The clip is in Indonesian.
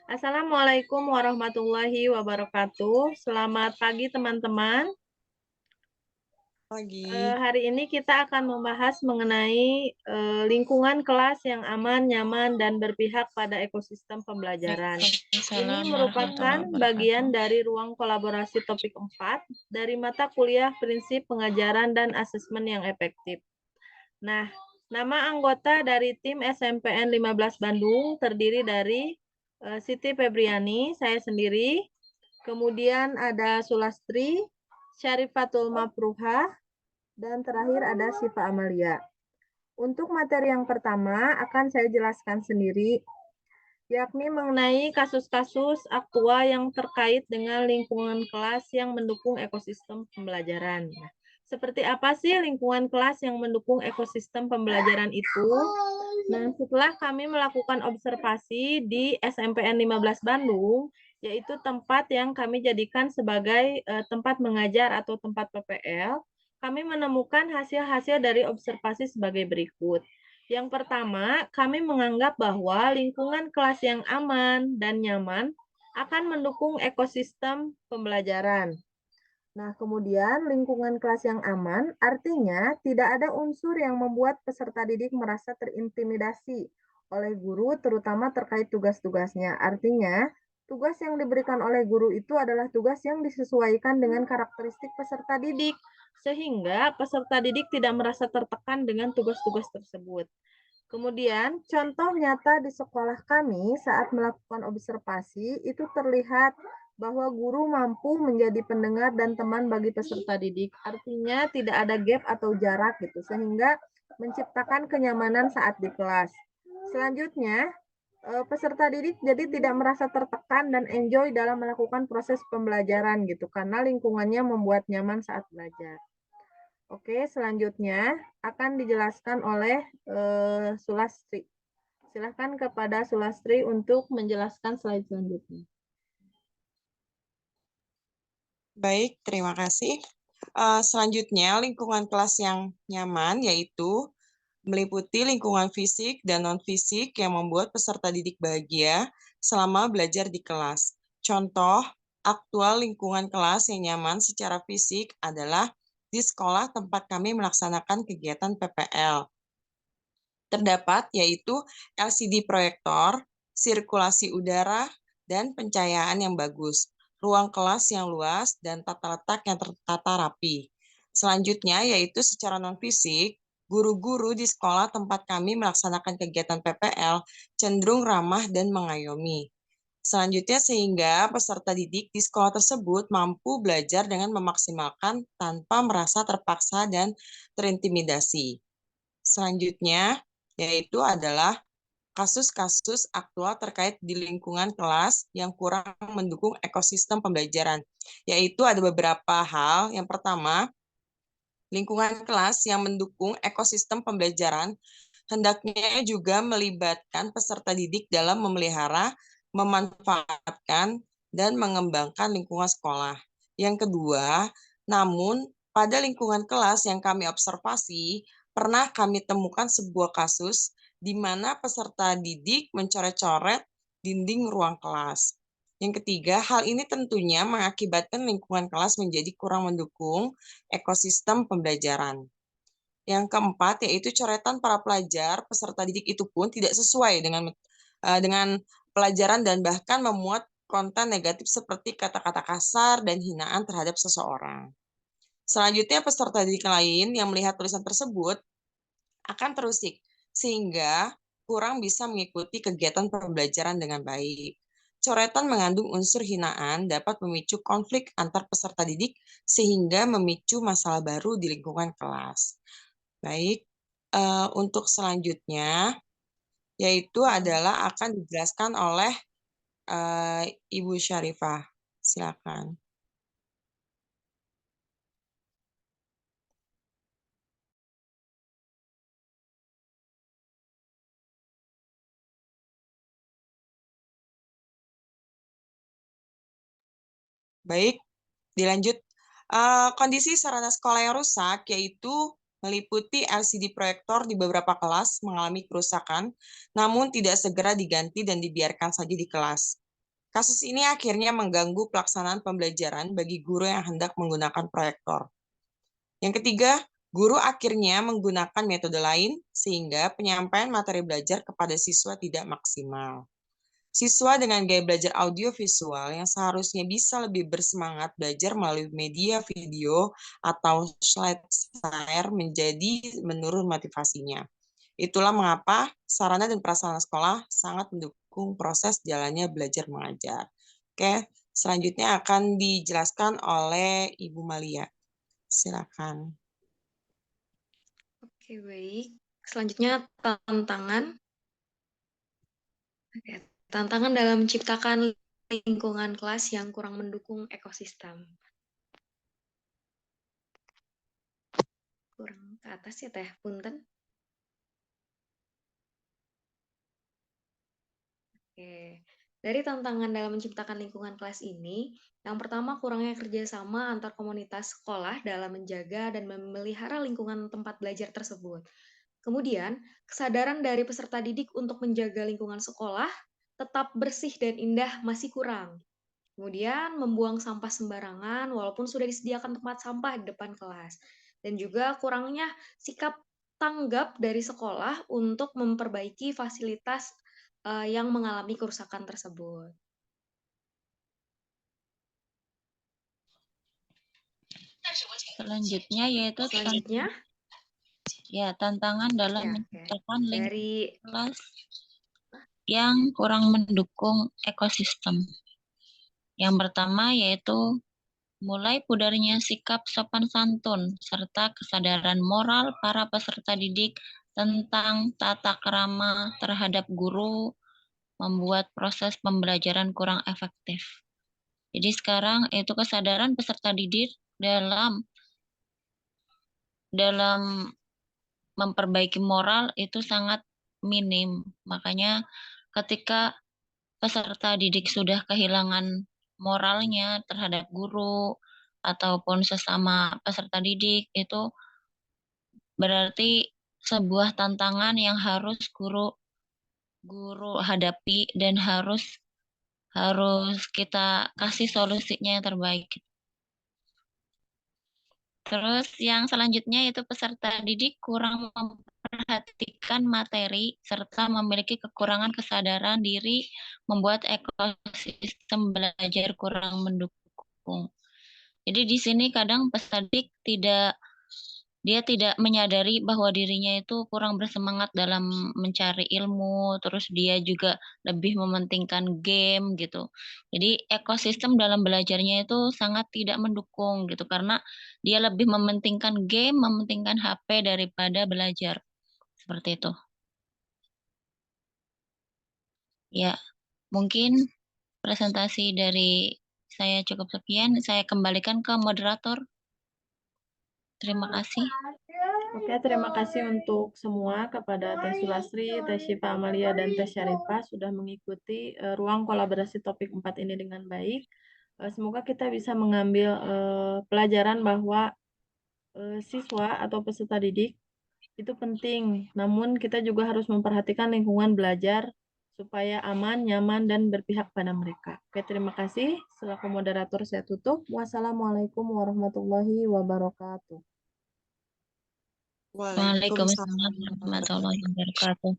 Assalamualaikum warahmatullahi wabarakatuh. Selamat pagi teman-teman. Pagi. Hari ini kita akan membahas mengenai lingkungan kelas yang aman, nyaman, dan berpihak pada ekosistem pembelajaran. Ini Waalaikumsalam merupakan warahmatullahi bagian wabarakatuh. dari ruang kolaborasi topik 4 dari mata kuliah Prinsip Pengajaran dan Asesmen yang Efektif. Nah, nama anggota dari tim SMPN 15 Bandung terdiri dari Siti Febriani, saya sendiri, kemudian ada Sulastri, Syarifatul Mapruhah, dan terakhir ada Siva Amalia. Untuk materi yang pertama akan saya jelaskan sendiri, yakni mengenai kasus-kasus aktual yang terkait dengan lingkungan kelas yang mendukung ekosistem pembelajaran. Nah, seperti apa sih lingkungan kelas yang mendukung ekosistem pembelajaran itu? Nah, setelah kami melakukan observasi di SMPN 15 Bandung, yaitu tempat yang kami jadikan sebagai tempat mengajar atau tempat PPL, kami menemukan hasil-hasil dari observasi sebagai berikut. Yang pertama, kami menganggap bahwa lingkungan kelas yang aman dan nyaman akan mendukung ekosistem pembelajaran. Nah, kemudian lingkungan kelas yang aman artinya tidak ada unsur yang membuat peserta didik merasa terintimidasi oleh guru, terutama terkait tugas-tugasnya. Artinya, tugas yang diberikan oleh guru itu adalah tugas yang disesuaikan dengan karakteristik peserta didik, sehingga peserta didik tidak merasa tertekan dengan tugas-tugas tersebut. Kemudian, contoh nyata di sekolah kami saat melakukan observasi itu terlihat bahwa guru mampu menjadi pendengar dan teman bagi peserta didik. Artinya tidak ada gap atau jarak gitu, sehingga menciptakan kenyamanan saat di kelas. Selanjutnya, peserta didik jadi tidak merasa tertekan dan enjoy dalam melakukan proses pembelajaran gitu, karena lingkungannya membuat nyaman saat belajar. Oke, selanjutnya akan dijelaskan oleh Sulastri. Silakan kepada Sulastri untuk menjelaskan slide selanjutnya. Baik, terima kasih. Selanjutnya, lingkungan kelas yang nyaman yaitu meliputi lingkungan fisik dan non-fisik yang membuat peserta didik bahagia selama belajar di kelas. Contoh, aktual lingkungan kelas yang nyaman secara fisik adalah di sekolah tempat kami melaksanakan kegiatan PPL. Terdapat yaitu LCD proyektor, sirkulasi udara, dan pencahayaan yang bagus, ruang kelas yang luas, dan tata letak yang tertata rapi. Selanjutnya yaitu secara non-fisik, guru-guru di sekolah tempat kami melaksanakan kegiatan PPL cenderung ramah dan mengayomi. Selanjutnya sehingga peserta didik di sekolah tersebut mampu belajar dengan memaksimalkan tanpa merasa terpaksa dan terintimidasi. Selanjutnya yaitu adalah kasus-kasus aktual terkait di lingkungan kelas yang kurang mendukung ekosistem pembelajaran. Yaitu ada beberapa hal. Yang pertama, lingkungan kelas yang mendukung ekosistem pembelajaran hendaknya juga melibatkan peserta didik dalam memelihara, memanfaatkan, dan mengembangkan lingkungan sekolah. Yang kedua, namun pada lingkungan kelas yang kami observasi, pernah kami temukan sebuah kasus di mana peserta didik mencoret-coret dinding ruang kelas. Yang ketiga, hal ini tentunya mengakibatkan lingkungan kelas menjadi kurang mendukung ekosistem pembelajaran. Yang keempat, yaitu coretan para pelajar peserta didik itu pun tidak sesuai dengan pelajaran dan bahkan memuat konten negatif seperti kata-kata kasar dan hinaan terhadap seseorang. Selanjutnya, peserta didik lain yang melihat tulisan tersebut akan terusik, sehingga kurang bisa mengikuti kegiatan pembelajaran dengan baik. Coretan mengandung unsur hinaan dapat memicu konflik antar peserta didik sehingga memicu masalah baru di lingkungan kelas. Baik, untuk selanjutnya yaitu adalah akan dijelaskan oleh Ibu Syarifah. Silakan. Baik, dilanjut. Kondisi sarana sekolah yang rusak yaitu meliputi LCD proyektor di beberapa kelas mengalami kerusakan, namun tidak segera diganti dan dibiarkan saja di kelas. Kasus ini akhirnya mengganggu pelaksanaan pembelajaran bagi guru yang hendak menggunakan proyektor. Yang ketiga, guru akhirnya menggunakan metode lain sehingga penyampaian materi belajar kepada siswa tidak maksimal. Siswa dengan gaya belajar audiovisual yang seharusnya bisa lebih bersemangat belajar melalui media video atau slide share menjadi menurun motivasinya. Itulah mengapa sarana dan prasarana sekolah sangat mendukung proses jalannya belajar mengajar. Oke, selanjutnya akan dijelaskan oleh Ibu Malia. Silakan. Oke, baik. Selanjutnya tantangan. Oke, tantangan dalam menciptakan lingkungan kelas yang kurang mendukung ekosistem. Kurang ke atas ya, Teh. Punten. Oke. Dari tantangan dalam menciptakan lingkungan kelas ini, yang pertama kurangnya kerjasama antar komunitas sekolah dalam menjaga dan memelihara lingkungan tempat belajar tersebut. Kemudian, kesadaran dari peserta didik untuk menjaga lingkungan sekolah tetap bersih dan indah masih kurang. Kemudian, membuang sampah sembarangan walaupun sudah disediakan tempat sampah di depan kelas. Dan juga kurangnya sikap tanggap dari sekolah untuk memperbaiki fasilitas yang mengalami kerusakan tersebut. Selanjutnya yaitu Selanjutnya, tantangan dalam ya, menciptakan lingkungan dari kelas yang kurang mendukung ekosistem. Yang pertama yaitu mulai pudarnya sikap sopan santun serta kesadaran moral para peserta didik tentang tata krama terhadap guru membuat proses pembelajaran kurang efektif. Jadi sekarang itu kesadaran peserta didik dalam memperbaiki moral itu sangat minim. Makanya ketika peserta didik sudah kehilangan moralnya terhadap guru ataupun sesama peserta didik, itu berarti sebuah tantangan yang harus guru hadapi dan harus kita kasih solusinya yang terbaik. Terus yang selanjutnya itu peserta didik kurang memperhatikan materi serta memiliki kekurangan kesadaran diri membuat ekosistem belajar kurang mendukung. Jadi di sini kadang peserta didik tidak menyadari bahwa dirinya itu kurang bersemangat dalam mencari ilmu, terus dia juga lebih mementingkan game gitu. Jadi ekosistem dalam belajarnya itu sangat tidak mendukung gitu karena dia lebih mementingkan game, mementingkan HP daripada belajar. Seperti itu. Ya, mungkin presentasi dari saya cukup sekian. Saya kembalikan ke moderator. Terima kasih. Oke, terima kasih untuk semua kepada Teh Sulasri, Teh Syifa Amalia, dan Teh Syarifah sudah mengikuti ruang kolaborasi topik 4 ini dengan baik. Semoga kita bisa mengambil pelajaran bahwa siswa atau peserta didik itu penting, namun kita juga harus memperhatikan lingkungan belajar supaya aman, nyaman, dan berpihak pada mereka. Oke, terima kasih. Selaku moderator saya tutup. Wassalamualaikum warahmatullahi wabarakatuh. Waalaikumsalam warahmatullahi wabarakatuh.